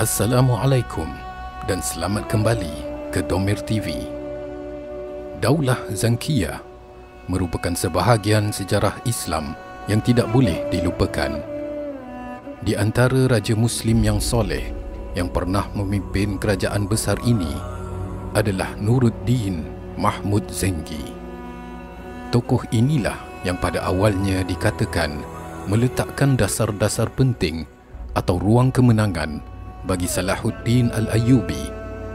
Assalamualaikum dan selamat kembali ke Domir TV. Daulah Zangkiyah merupakan sebahagian sejarah Islam yang tidak boleh dilupakan. Di antara raja Muslim yang soleh yang pernah memimpin kerajaan besar ini adalah Nuruddin Mahmud Zengi. Tokoh inilah yang pada awalnya dikatakan meletakkan dasar-dasar penting atau ruang kemenangan bagi Salahuddin Al-Ayyubi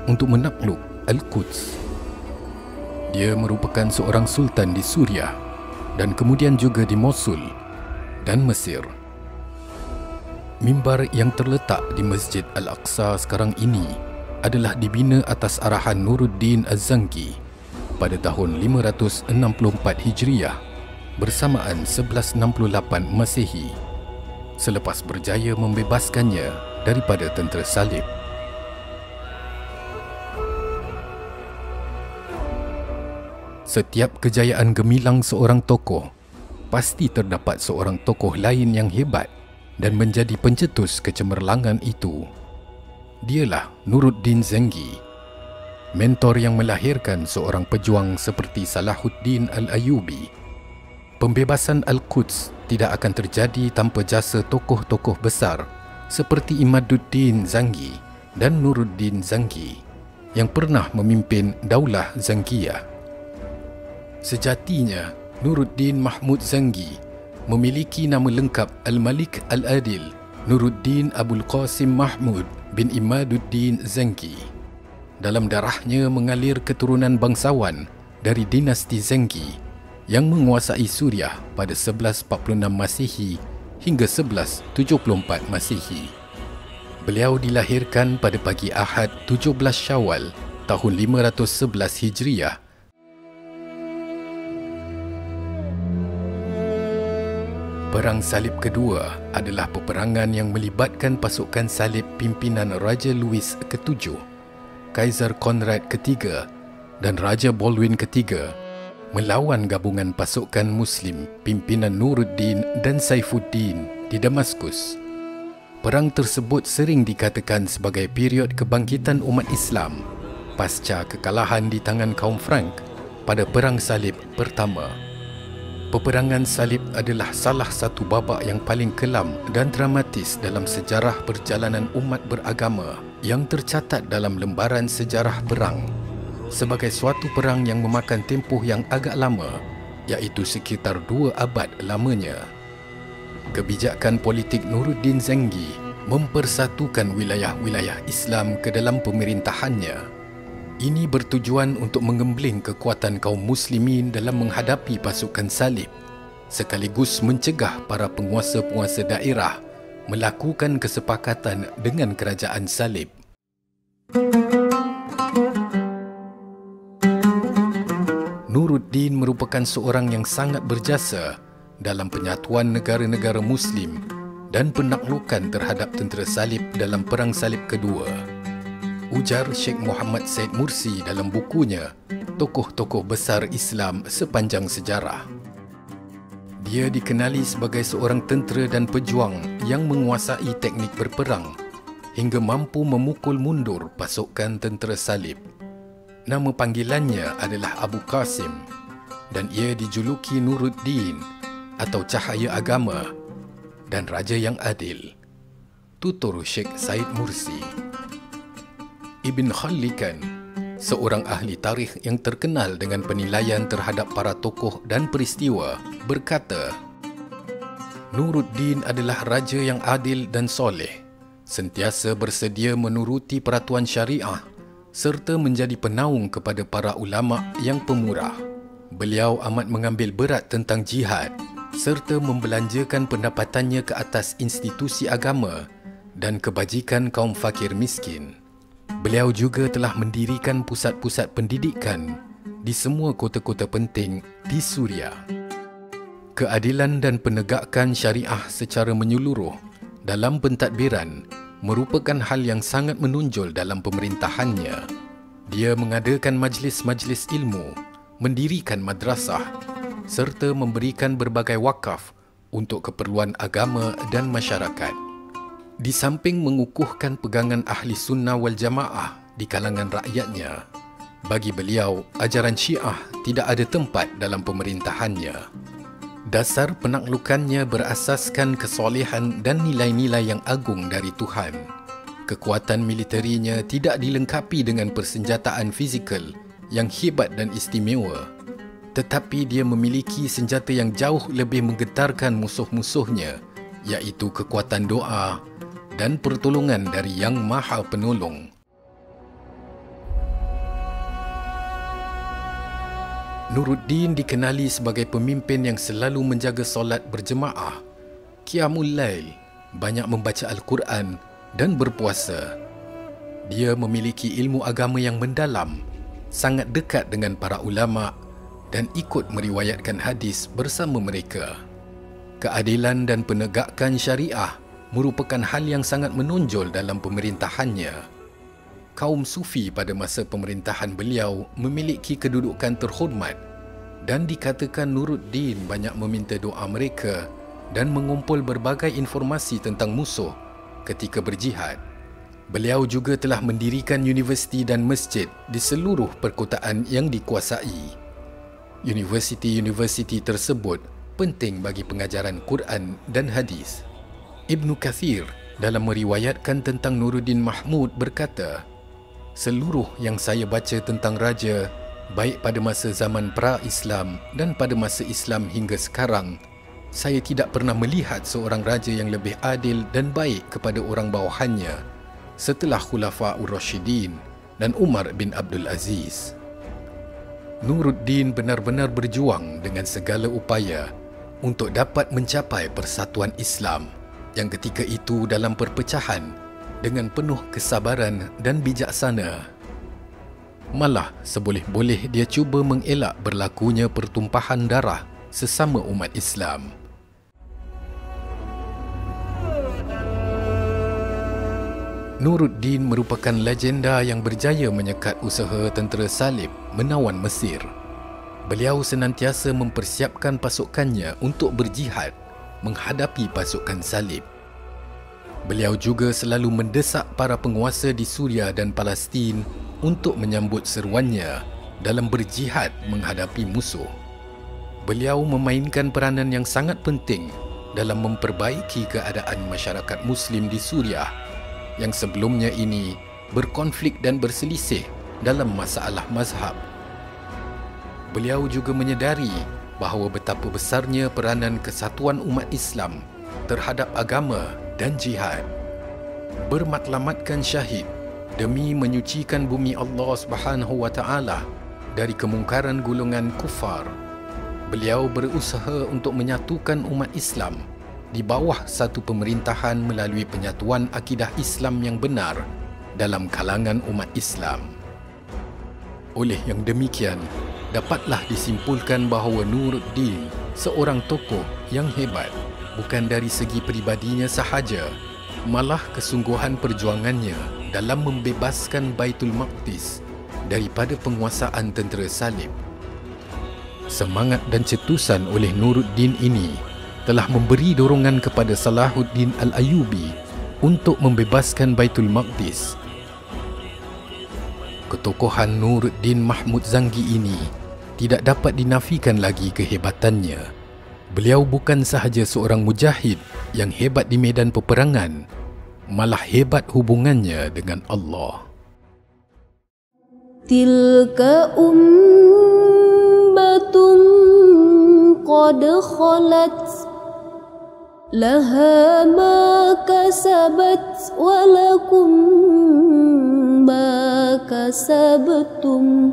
untuk menakluk Al-Quds. Dia merupakan seorang sultan di Suriah dan kemudian juga di Mosul dan Mesir. Mimbar yang terletak di Masjid Al-Aqsa sekarang ini adalah dibina atas arahan Nuruddin Az-Zangi pada tahun 564 Hijriah bersamaan 1168 Masehi selepas berjaya membebaskannya daripada tentera salib. Setiap kejayaan gemilang seorang tokoh, pasti terdapat seorang tokoh lain yang hebat dan menjadi pencetus kecemerlangan itu. Dialah Nuruddin Zengi, mentor yang melahirkan seorang pejuang seperti Salahuddin Al-Ayyubi. Pembebasan Al-Quds tidak akan terjadi tanpa jasa tokoh-tokoh besar seperti Imaduddin Zangi dan Nuruddin Zangi yang pernah memimpin Daulah Zangkiyah. Sejatinya, Nuruddin Mahmud Zangi memiliki nama lengkap Al-Malik Al-Adil Nuruddin Abul Qasim Mahmud bin Imaduddin Zangi. Dalam darahnya mengalir keturunan bangsawan dari dinasti Zengi yang menguasai Suriah pada 1146 Masehi hingga 1174 Masehi. Beliau dilahirkan pada pagi Ahad 17 Syawal tahun 511 Hijriah. Perang Salib Kedua adalah peperangan yang melibatkan pasukan salib pimpinan Raja Louis ke-7, Kaisar Konrad ke-3 dan Raja Baldwin ke-3 melawan gabungan pasukan Muslim pimpinan Nuruddin dan Saifuddin di Damaskus. Perang tersebut sering dikatakan sebagai period kebangkitan umat Islam pasca kekalahan di tangan kaum Frank pada Perang Salib pertama. Peperangan Salib adalah salah satu babak yang paling kelam dan dramatis dalam sejarah perjalanan umat beragama yang tercatat dalam lembaran sejarah perang, sebagai suatu perang yang memakan tempoh yang agak lama, iaitu sekitar 2 abad lamanya. Kebijakan politik Nuruddin Zengi mempersatukan wilayah-wilayah Islam ke dalam pemerintahannya. Ini bertujuan untuk menggembling kekuatan kaum muslimin dalam menghadapi pasukan salib, sekaligus mencegah para penguasa-penguasa daerah melakukan kesepakatan dengan kerajaan salib. Nuruddin merupakan seorang yang sangat berjasa dalam penyatuan negara-negara Muslim dan penaklukan terhadap tentera salib dalam Perang Salib Kedua. Ujar Sheikh Muhammad Said Mursi dalam bukunya Tokoh-tokoh Besar Islam Sepanjang Sejarah. Dia dikenali sebagai seorang tentera dan pejuang yang menguasai teknik berperang hingga mampu memukul mundur pasukan tentera salib. Nama panggilannya adalah Abu Qasim dan ia dijuluki Nuruddin atau Cahaya Agama dan Raja yang Adil. Tutur Sheikh Said Mursi. Ibn Khallikan, seorang ahli tarikh yang terkenal dengan penilaian terhadap para tokoh dan peristiwa, berkata, Nuruddin adalah raja yang adil dan soleh, sentiasa bersedia menuruti peraturan syariah serta menjadi penaung kepada para ulama yang pemurah. Beliau amat mengambil berat tentang jihad serta membelanjakan pendapatannya ke atas institusi agama dan kebajikan kaum fakir miskin. Beliau juga telah mendirikan pusat-pusat pendidikan di semua kota-kota penting di Suriah. Keadilan dan penegakan syariah secara menyeluruh dalam pentadbiran merupakan hal yang sangat menonjol dalam pemerintahannya. Dia mengadakan majlis-majlis ilmu, mendirikan madrasah serta memberikan berbagai wakaf untuk keperluan agama dan masyarakat. Di samping mengukuhkan pegangan ahli sunnah wal jamaah di kalangan rakyatnya, bagi beliau, ajaran Syiah tidak ada tempat dalam pemerintahannya. Dasar penaklukannya berasaskan kesolehan dan nilai-nilai yang agung dari Tuhan. Kekuatan militerinya tidak dilengkapi dengan persenjataan fizikal yang hebat dan istimewa, tetapi dia memiliki senjata yang jauh lebih menggetarkan musuh-musuhnya, iaitu kekuatan doa dan pertolongan dari Yang Maha Penolong. Nuruddin dikenali sebagai pemimpin yang selalu menjaga solat berjemaah, Qiyamul Lail, banyak membaca Al-Quran dan berpuasa. Dia memiliki ilmu agama yang mendalam, sangat dekat dengan para ulama dan ikut meriwayatkan hadis bersama mereka. Keadilan dan penegakan syariah merupakan hal yang sangat menonjol dalam pemerintahannya. Kaum Sufi pada masa pemerintahan beliau memiliki kedudukan terhormat dan dikatakan Nuruddin banyak meminta doa mereka dan mengumpul berbagai informasi tentang musuh ketika berjihad. Beliau juga telah mendirikan universiti dan masjid di seluruh perkotaan yang dikuasai. Universiti-universiti tersebut penting bagi pengajaran Quran dan hadis. Ibnu Kathir dalam meriwayatkan tentang Nuruddin Mahmud berkata, "Seluruh yang saya baca tentang raja, baik pada masa zaman pra-Islam dan pada masa Islam hingga sekarang, saya tidak pernah melihat seorang raja yang lebih adil dan baik kepada orang bawahannya setelah Khulafa'ur Rasyidin dan Umar bin Abdul Aziz." Nuruddin benar-benar berjuang dengan segala upaya untuk dapat mencapai persatuan Islam yang ketika itu dalam perpecahan dengan penuh kesabaran dan bijaksana. Malah seboleh-boleh dia cuba mengelak berlakunya pertumpahan darah sesama umat Islam. Nuruddin merupakan legenda yang berjaya menyekat usaha tentera salib menawan Mesir. Beliau senantiasa mempersiapkan pasukannya untuk berjihad menghadapi pasukan salib. Beliau juga selalu mendesak para penguasa di Suria dan Palestin untuk menyambut seruannya dalam berjihad menghadapi musuh. Beliau memainkan peranan yang sangat penting dalam memperbaiki keadaan masyarakat Muslim di Suria yang sebelumnya ini berkonflik dan berselisih dalam masalah mazhab. Beliau juga menyedari bahawa betapa besarnya peranan kesatuan umat Islam terhadap agama dan jihad. Bermatlamatkan syahid demi menyucikan bumi Allah Subhanahu wa taala dari kemungkaran golongan kufar. Beliau berusaha untuk menyatukan umat Islam di bawah satu pemerintahan melalui penyatuan akidah Islam yang benar dalam kalangan umat Islam. Oleh yang demikian, dapatlah disimpulkan bahawa Nuruddin seorang tokoh yang hebat bukan dari segi peribadinya sahaja, malah kesungguhan perjuangannya dalam membebaskan Baitul Maqdis daripada penguasaan tentera salib. Semangat dan cetusan oleh Nuruddin ini telah memberi dorongan kepada Salahuddin Al-Ayyubi untuk membebaskan Baitul Maqdis. Ketokohan Nuruddin Mahmud Zangi ini tidak dapat dinafikan lagi kehebatannya. Beliau bukan sahaja seorang mujahid yang hebat di medan peperangan, malah hebat hubungannya dengan Allah. Tilka ummatun qad khalat laha ma kasabat wa lakum ma kasabtum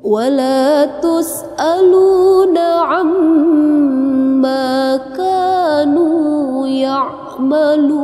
wa la tus'aluna amma kanu ya'malun.